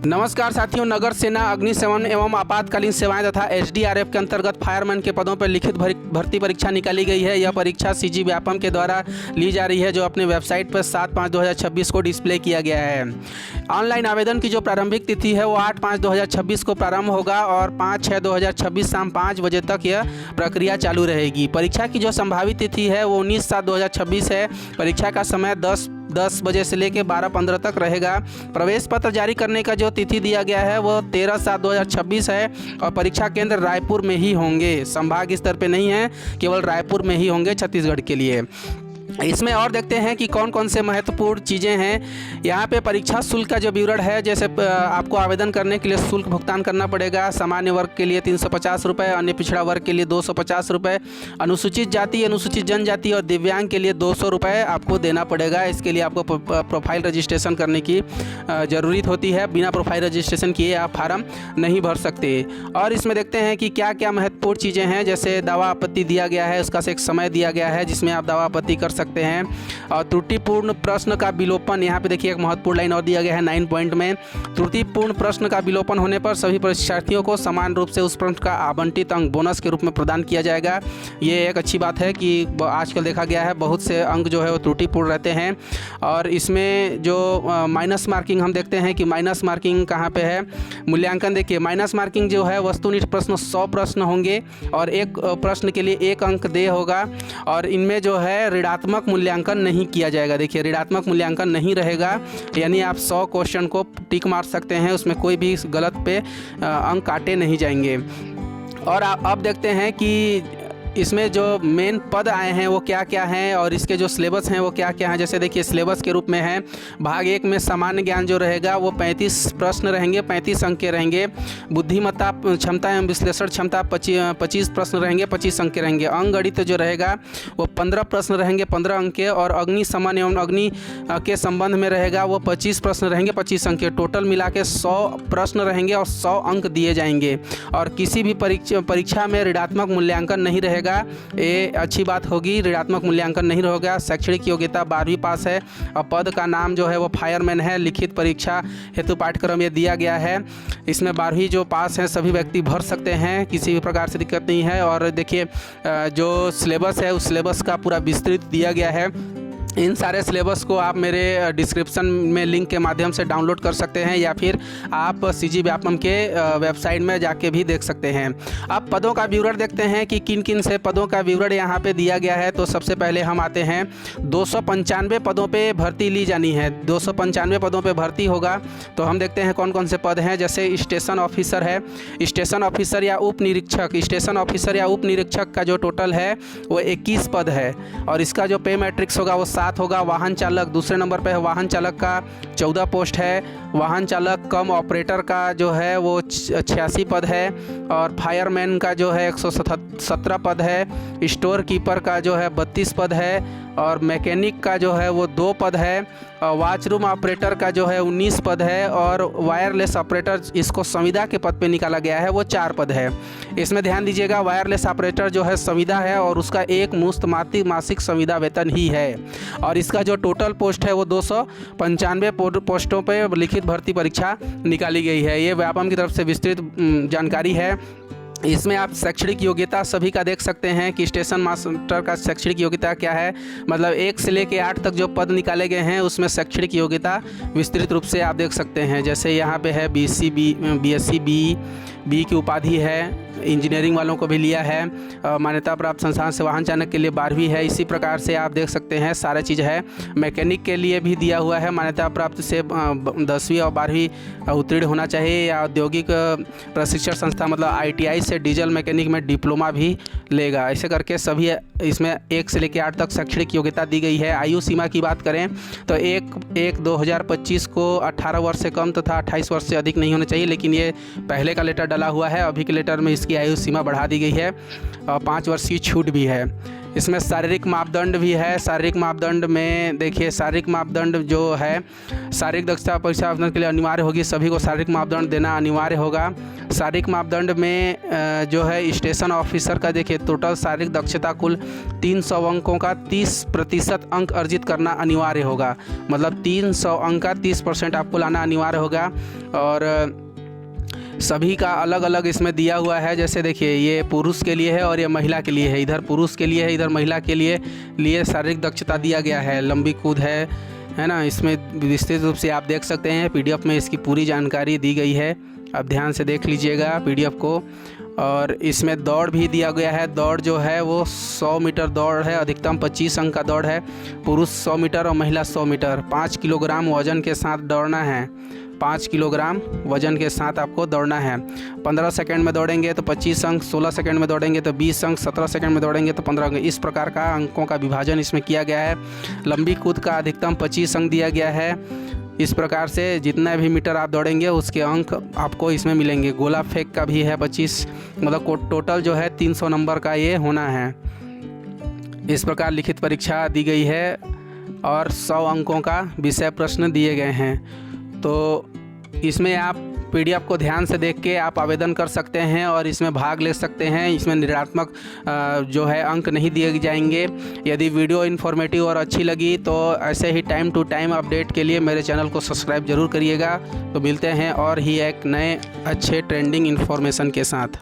नमस्कार साथियों, नगर सेना, अग्निशमन एवं आपातकालीन सेवाएं तथा एसडीआरएफ के अंतर्गत फायरमैन के पदों पर लिखित भर्ती परीक्षा निकाली गई है। यह परीक्षा सीजी व्यापम के द्वारा ली जा रही है, जो अपने वेबसाइट पर 7/5/2026 को डिस्प्ले किया गया है। ऑनलाइन आवेदन की जो प्रारंभिक तिथि है वो 8/5/2026 को प्रारंभ होगा और 5/6/2026 शाम 5 बजे तक यह प्रक्रिया चालू रहेगी। परीक्षा की जो संभावित तिथि है वो 19/7/2026 है। परीक्षा का समय 10 बजे से लेकर 12:15 तक रहेगा। प्रवेश पत्र जारी करने का जो तिथि दिया गया है वो 13/7/2026 है और परीक्षा केंद्र रायपुर में ही होंगे। संभाग स्तर पे नहीं है, केवल रायपुर में ही होंगे छत्तीसगढ़ के लिए। इसमें और देखते हैं कि कौन कौन से महत्वपूर्ण चीज़ें हैं। यहाँ पे परीक्षा शुल्क का जो विवरण है, जैसे आपको आवेदन करने के लिए शुल्क भुगतान करना पड़ेगा। सामान्य वर्ग के लिए 350 रुपये, अन्य पिछड़ा वर्ग के लिए 250 रुपये, अनुसूचित जाति, अनुसूचित जनजाति और दिव्यांग के लिए 200 रुपये आपको देना पड़ेगा। इसके लिए आपको प्रोफाइल रजिस्ट्रेशन करने की ज़रूरत होती है। बिना प्रोफाइल रजिस्ट्रेशन किए आप फार्म नहीं भर सकते। और इसमें देखते हैं कि क्या क्या महत्वपूर्ण चीज़ें हैं। जैसे दावा आपत्ति दिया गया है, उसका एक समय दिया गया है जिसमें आप दावा आपत्ति कर सकते हैं। और त्रुटिपूर्ण प्रश्न का विलोपन, यहाँ पे देखिए एक महत्वपूर्ण लाइन और दिया गया है 9 पॉइंट में। त्रुटिपूर्ण प्रश्न का विलोपन होने पर सभी परीक्षार्थियों को समान रूप से उस प्रश्न का आवंटित अंक बोनस के रूप में प्रदान किया जाएगा। ये एक अच्छी बात है कि आजकल देखा गया है बहुत से अंक जो है वो त्रुटिपूर्ण रहते हैं। और इसमें जो माइनस मार्किंग हम देखते हैं कि माइनस मार्किंग कहाँ पे है। मूल्यांकन देखिए, माइनस मार्किंग जो है वस्तुनिष्ठ प्रश्न 100 प्रश्न होंगे और एक प्रश्न के लिए 1 अंक देय होगा। और इनमें जो है ऋणात्मक मूल्यांकन नहीं किया जाएगा। देखिए, ऋणात्मक मूल्यांकन नहीं रहेगा, यानी आप 100 क्वेश्चन को टिक मार सकते हैं, उसमें कोई भी गलत पे अंक काटे नहीं जाएंगे। और अब देखते हैं कि इसमें जो मेन पद आए हैं वो क्या क्या हैं और इसके जो सिलेबस हैं वो क्या क्या हैं। जैसे देखिए, सिलेबस के रूप में है भाग 1 में सामान्य ज्ञान जो रहेगा वो 35 प्रश्न रहेंगे, 35 अंक के रहेंगे। बुद्धिमत्ता, क्षमता एवं विश्लेषण क्षमता 25 प्रश्न रहेंगे, 25 अंक के रहेंगे। अंकगणित जो रहेगा वो 15 प्रश्न रहेंगे, 15 अंक के। और अग्निशमन एवं अग्नि के संबंध में रहेगा वो 25 प्रश्न रहेंगे, 25 अंक के। टोटल मिला के 100 प्रश्न रहेंगे और 100 अंक दिए जाएंगे। और किसी भी परीक्षा में ऋणात्मक मूल्यांकन नहीं रहेगा। ये अच्छी बात होगी, ऋणात्मक मूल्यांकन नहीं होगा। शैक्षणिक योग्यता 12वीं पास है और पद का नाम जो है वो फायरमैन है। लिखित परीक्षा हेतु पाठ्यक्रम ये दिया गया है। इसमें 12वीं जो पास हैं सभी व्यक्ति भर सकते हैं, किसी भी प्रकार से दिक्कत नहीं है। और देखिए, जो सिलेबस है उस सिलेबस का पूरा विस्तृत दिया गया है। इन सारे सिलेबस को आप मेरे डिस्क्रिप्शन में लिंक के माध्यम से डाउनलोड कर सकते हैं या फिर आप सीजी व्यापम के वेबसाइट में जाके भी देख सकते हैं। अब पदों का विवरण देखते हैं कि किन किन से पदों का विवरण यहाँ पे दिया गया है। तो सबसे पहले हम आते हैं 295 पदों पे भर्ती ली जानी है। 295 पदों पे भर्ती होगा। तो हम देखते हैं कौन कौन से पद हैं। जैसे स्टेशन ऑफिसर है, स्टेशन ऑफिसर या उप निरीक्षक। स्टेशन ऑफिसर या उप निरीक्षक का जो टोटल है वो 21 पद है और इसका जो पे मैट्रिक्स होगा वो 7 होगा। वाहन चालक दूसरे नंबर पे है, वाहन चालक का 14 पोस्ट है। वाहन चालक कम ऑपरेटर का जो है वो 86 पद है। और फायरमैन का जो है 117 पद है। स्टोर कीपर का जो है 32 पद है। और मैकेनिक का जो है वो 2 पद है। वॉचरूम ऑपरेटर का जो है 19 पद है। और वायरलेस ऑपरेटर, इसको संविदा के पद पे निकाला गया है, वो 4 पद है। इसमें ध्यान दीजिएगा, वायरलेस ऑपरेटर जो है संविदा है और उसका एक मुश्त मासिक संविदा वेतन ही है। और इसका जो टोटल पोस्ट है वो 295 पोस्टों पे लिखित भर्ती परीक्षा निकाली गई है। ये व्यापम की तरफ से विस्तृत जानकारी है। इसमें आप शैक्षणिक योग्यता सभी का देख सकते हैं कि स्टेशन मास्टर का शैक्षणिक योग्यता क्या है। मतलब 1 से लेकर 8 तक जो पद निकाले गए हैं उसमें शैक्षणिक योग्यता विस्तृत रूप से आप देख सकते हैं। जैसे यहाँ पे है BSc बी की उपाधि है। इंजीनियरिंग वालों को भी लिया है। मान्यता प्राप्त संस्थान से वाहन चालक के लिए 12वीं है। इसी प्रकार से आप देख सकते हैं सारा चीज़ है। मैकेनिक के लिए भी दिया हुआ है, मान्यता प्राप्त से 10वीं और 12वीं उत्तीर्ण होना चाहिए या औद्योगिक प्रशिक्षण संस्था मतलब ITI से डीजल मैकेनिक में डिप्लोमा भी लेगा। ऐसे करके सभी इसमें 1 से लेकर 8 तक शैक्षणिक योग्यता दी गई है। आयु सीमा की बात करें तो 1/1/2025 को 18 वर्ष से कम तथा 28 वर्ष से अधिक नहीं होना चाहिए, लेकिन ये पहले का लेटर डला हुआ है। अभी के लेटर में इसकी आयु सीमा बढ़ा दी गई है और 5 वर्ष की छूट भी है। इसमें शारीरिक मापदंड भी है। शारीरिक मापदंड में देखिए, शारीरिक मापदंड जो है शारीरिक दक्षता परीक्षा आवेदन के लिए अनिवार्य होगी। सभी को शारीरिक मापदंड देना अनिवार्य होगा। शारीरिक मापदंड में जो है स्टेशन ऑफिसर का देखिए टोटल शारीरिक दक्षता कुल 300 अंकों का 30% अंक अर्जित करना अनिवार्य होगा। मतलब 300 अंक का 30% आपको लाना अनिवार्य होगा। और सभी का अलग अलग इसमें दिया हुआ है। जैसे देखिए, ये पुरुष के लिए है और ये महिला के लिए है। इधर पुरुष के लिए है, इधर महिला के लिए शारीरिक दक्षता दिया गया है, लंबी कूद है ना। इसमें विस्तृत रूप से आप देख सकते हैं, पीडीएफ में इसकी पूरी जानकारी दी गई है। आप ध्यान से देख लीजिएगा पीडीएफ को। और इसमें दौड़ भी दिया गया है। दौड़ जो है वो 100 मीटर दौड़ है, अधिकतम 25 अंक का दौड़ है। पुरुष 100 मीटर और महिला 100 मीटर। 5 किलोग्राम वजन के साथ दौड़ना है। 5 किलोग्राम वजन के साथ आपको दौड़ना है। 15 सेकंड में दौड़ेंगे तो 25 अंक, 16 सेकंड में दौड़ेंगे तो 20 अंक, 17 सेकंड में दौड़ेंगे तो 15 अंक। इस प्रकार का अंकों का विभाजन इसमें किया गया है। लंबी कूद का अधिकतम 25 अंक दिया गया है। इस प्रकार से जितना भी मीटर आप दौड़ेंगे उसके अंक आपको इसमें मिलेंगे। गोला फेंक का भी है 25, मतलब टोटल जो है 300 नंबर का ये होना है। इस प्रकार लिखित परीक्षा दी गई है और 100 अंकों का विषय प्रश्न दिए गए हैं। तो इसमें आप पीडीएफ को ध्यान से देख के आप आवेदन कर सकते हैं और इसमें भाग ले सकते हैं। इसमें ऋणात्मक जो है अंक नहीं दिए जाएंगे। यदि वीडियो इन्फॉर्मेटिव और अच्छी लगी तो ऐसे ही टाइम टू टाइम अपडेट के लिए मेरे चैनल को सब्सक्राइब ज़रूर करिएगा। तो मिलते हैं और ही एक नए अच्छे ट्रेंडिंग इन्फॉर्मेशन के साथ।